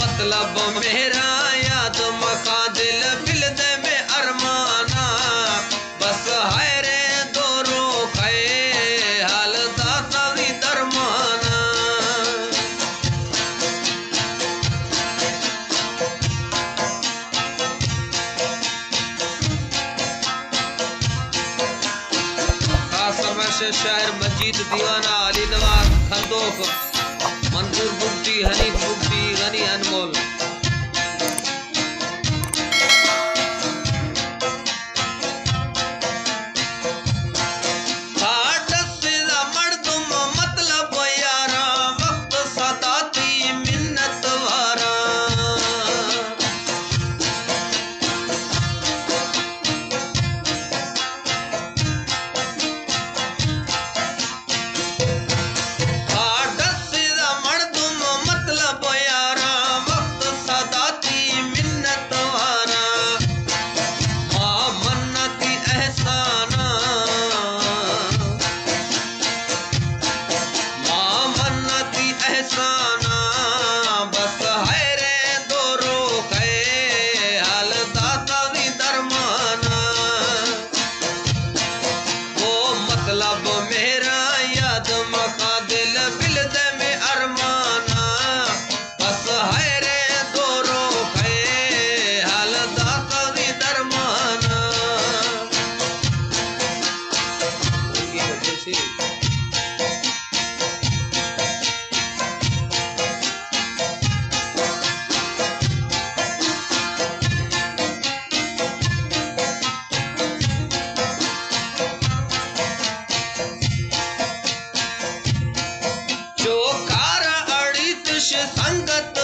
मतलब मेरा याद मखा दिल बिलद में अरमाना बस है रे दोरो खे हाल दाता दी दरमाना खास समय से शायर मजीद दीवाना अली नवाज खंदोक मंजूर बुगटी हनीफ बुगटी गनी अनमोल मतलब मेरा याद मखा दिल बिलद में अरमाना बस है रे दोरो खे हाल दाता दी दरमाना संगत